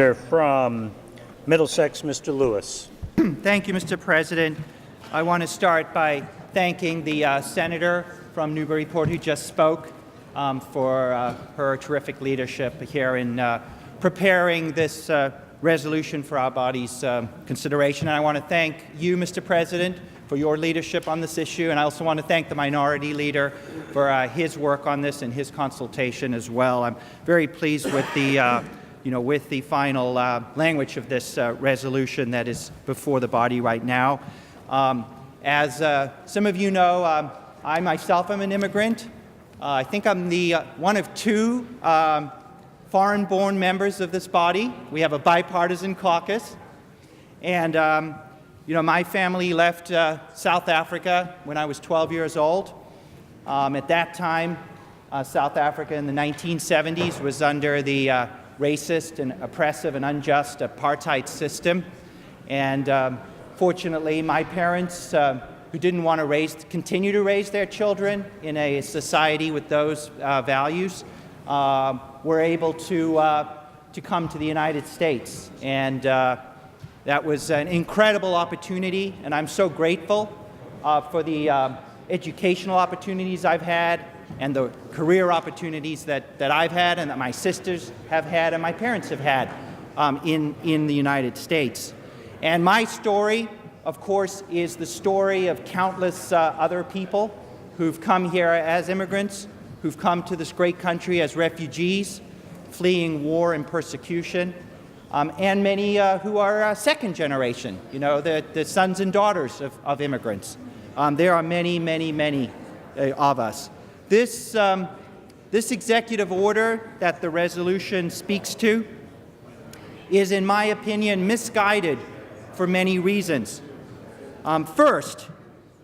From Middlesex, Mr. Lewis. Thank you, Mr. President. I want to start by thanking the senator from Newburyport who just spoke for her terrific leadership here in preparing this resolution for our body's consideration. And I want to thank you, Mr. President, for your leadership on this issue, and I also want to thank the minority leader for his work on this and his consultation as well. I'm very pleased with the with the final language of this resolution that is before the body right now. As some of you know, I myself am an immigrant. I think I'm the one of two foreign-born members of this body. We have a bipartisan caucus. And, my family left South Africa when I was 12 years old. At that time, South Africa in the 1970s was under the racist and oppressive and unjust apartheid system. And fortunately, my parents, who didn't want to continue to raise their children in a society with those values, were able to come to the United States. And that was an incredible opportunity, and I'm so grateful for the educational opportunities I've had and the career opportunities that I've had and that my sisters have had and my parents have had in the United States. And my story, of course, is the story of countless other people who've come here as immigrants, who've come to this great country as refugees, fleeing war and persecution, and many who are second generation, the sons and daughters of immigrants. There are many, many, many of us. This executive order that the resolution speaks to is, in my opinion, misguided for many reasons. First,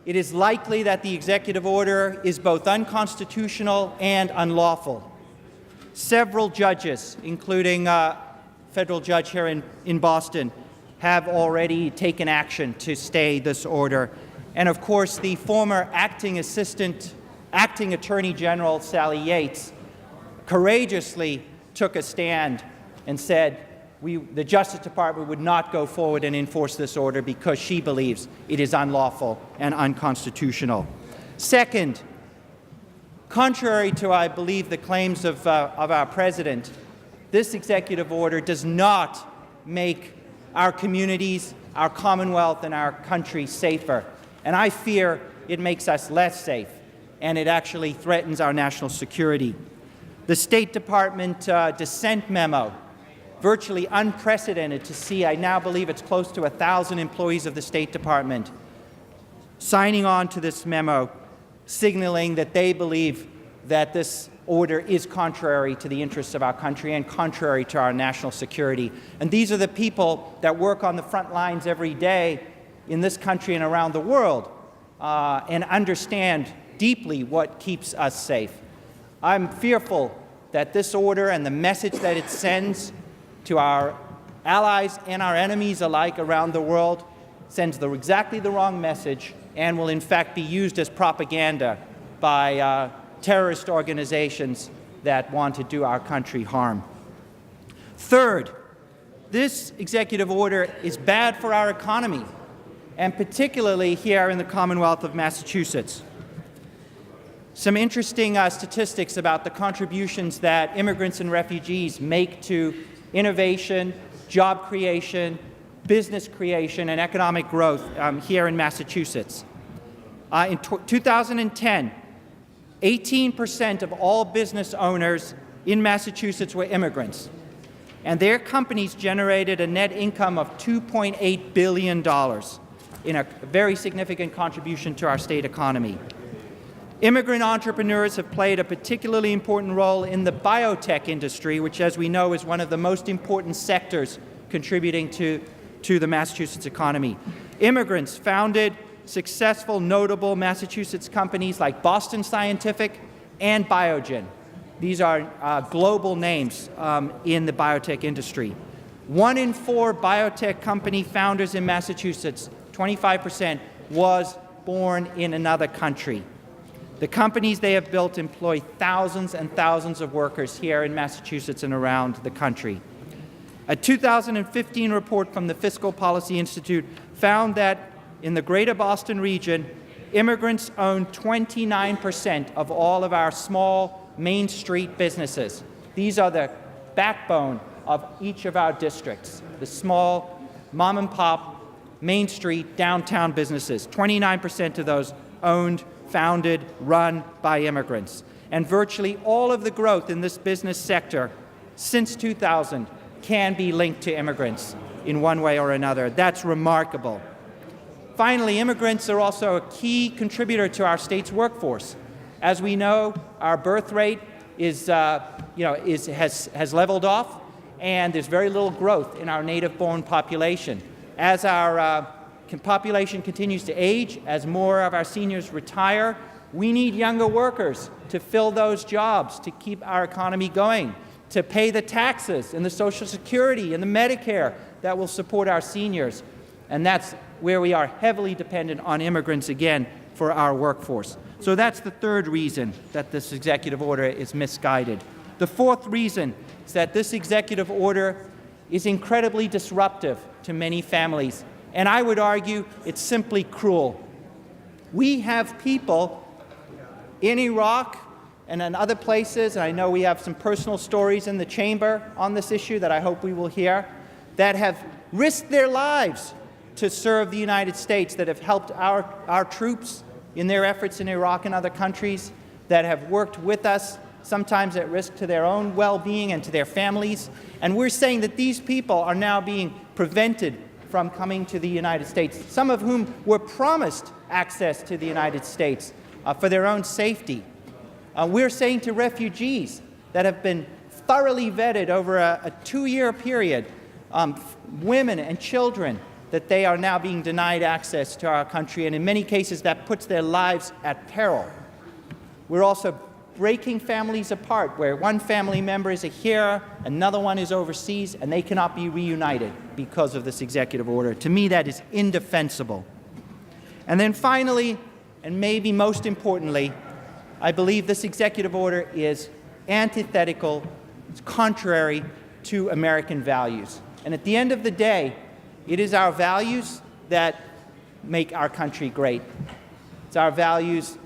it is likely that the executive order is both unconstitutional and unlawful. Several judges, including a federal judge here in Boston, have already taken action to stay this order. And of course, the former acting Attorney General Sally Yates courageously took a stand and said the Justice Department would not go forward and enforce this order because she believes it is unlawful and unconstitutional. Second, contrary to, I believe, the claims of our President, this executive order does not make our communities, our Commonwealth, and our country safer. And I fear it makes us less safe, and it actually threatens our national security. The State Department dissent memo, virtually unprecedented to see. I now believe it's close to 1,000 employees of the State Department signing on to this memo, signaling that they believe that this order is contrary to the interests of our country and contrary to our national security. And these are the people that work on the front lines every day in this country and around the world and understand deeply what keeps us safe. I'm fearful that this order and the message that it sends to our allies and our enemies alike around the world sends exactly the wrong message and will in fact be used as propaganda by terrorist organizations that want to do our country harm. Third, this executive order is bad for our economy, and particularly here in the Commonwealth of Massachusetts. Some interesting statistics about the contributions that immigrants and refugees make to innovation, job creation, business creation, and economic growth here in Massachusetts. In 2010, 18% of all business owners in Massachusetts were immigrants, and their companies generated a net income of $2.8 billion in a very significant contribution to our state economy. Immigrant entrepreneurs have played a particularly important role in the biotech industry, which, as we know, is one of the most important sectors contributing to the Massachusetts economy. Immigrants founded successful, notable Massachusetts companies like Boston Scientific and Biogen. These are global names in the biotech industry. 1 in 4 biotech company founders in Massachusetts, 25%, was born in another country. The companies they have built employ thousands and thousands of workers here in Massachusetts and around the country. A 2015 report from the Fiscal Policy Institute found that in the greater Boston region, immigrants own 29% of all of our small Main Street businesses. These are the backbone of each of our districts, the small mom-and-pop Main Street downtown businesses. 29% of those owned, founded, run by immigrants. And virtually all of the growth in this business sector since 2000 can be linked to immigrants in one way or another. That's remarkable. Finally, immigrants are also a key contributor to our state's workforce. As we know, our birth rate has leveled off, and there's very little growth in our native-born population. As our population continues to age, as more of our seniors retire, we need younger workers to fill those jobs, to keep our economy going, to pay the taxes and the Social Security and the Medicare that will support our seniors. And that's where we are heavily dependent on immigrants again for our workforce. So that's the third reason that this executive order is misguided. The fourth reason is that this executive order is incredibly disruptive to many families. And I would argue it's simply cruel. We have people in Iraq and in other places, and I know we have some personal stories in the chamber on this issue that I hope we will hear, that have risked their lives to serve the United States, that have helped our troops in their efforts in Iraq and other countries, that have worked with us, sometimes at risk to their own well-being and to their families. And we're saying that these people are now being prevented from coming to the United States, some of whom were promised access to the United States for their own safety. We're saying to refugees that have been thoroughly vetted over a 2-year period, women and children, that they are now being denied access to our country, and in many cases that puts their lives at peril. We're also breaking families apart, where one family member is here, another one is overseas, and they cannot be reunited because of this executive order. To me, that is indefensible. And then finally, and maybe most importantly, I believe this executive order is antithetical, it's contrary to American values. And at the end of the day, it is our values that make our country great. It's our values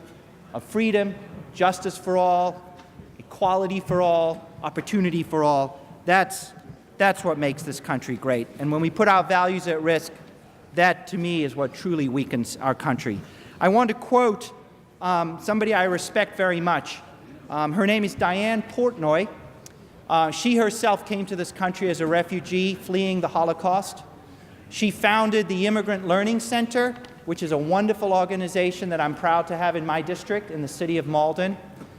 of freedom, justice for all, equality for all, opportunity for all. That's what makes this country great. And when we put our values at risk, that to me is what truly weakens our country. I want to quote somebody I respect very much. Her name is Diane Portnoy. She herself came to this country as a refugee fleeing the Holocaust. She founded the Immigrant Learning Center, which is a wonderful organization that I'm proud to have in my district in the city of Malden.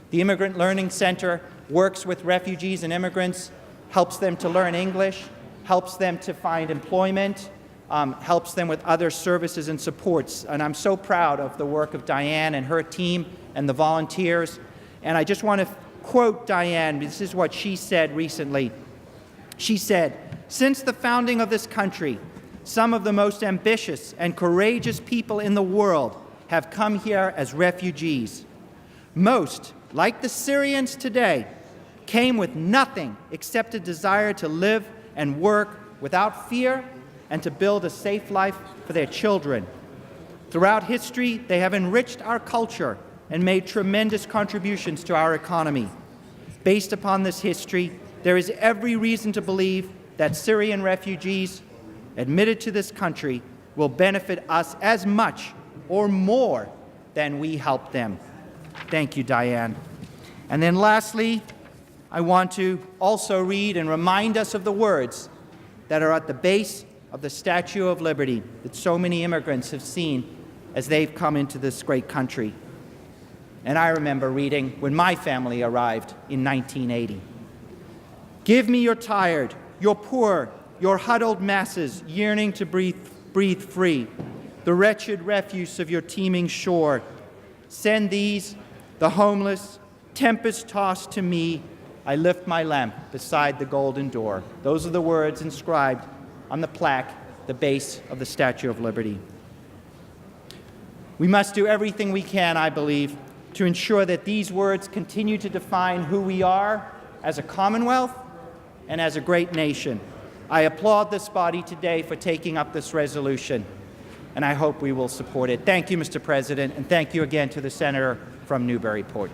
The Immigrant Learning Center works with refugees and immigrants, helps them to learn English, helps them to find employment, helps them with other services and supports. And I'm so proud of the work of Diane and her team and the volunteers. And I just want to quote Diane. This is what she said recently. She said, "Since the founding of this country, some of the most ambitious and courageous people in the world have come here as refugees. Most, like the Syrians today, came with nothing except a desire to live and work without fear and to build a safe life for their children. Throughout history, they have enriched our culture and made tremendous contributions to our economy. Based upon this history, there is every reason to believe that Syrian refugees admitted to this country will benefit us as much or more than we help them." Thank you, Diane. And then lastly, I want to also read and remind us of the words that are at the base of the Statue of Liberty that so many immigrants have seen as they've come into this great country. And I remember reading when my family arrived in 1980. "Give me your tired, your poor, your huddled masses yearning to breathe free, the wretched refuse of your teeming shore. Send these, the homeless, tempest-tossed to me. I lift my lamp beside the golden door." Those are the words inscribed on the plaque, the base of the Statue of Liberty. We must do everything we can, I believe, to ensure that these words continue to define who we are as a Commonwealth and as a great nation. I applaud this body today for taking up this resolution, and I hope we will support it. Thank you, Mr. President, and thank you again to the senator from Newburyport.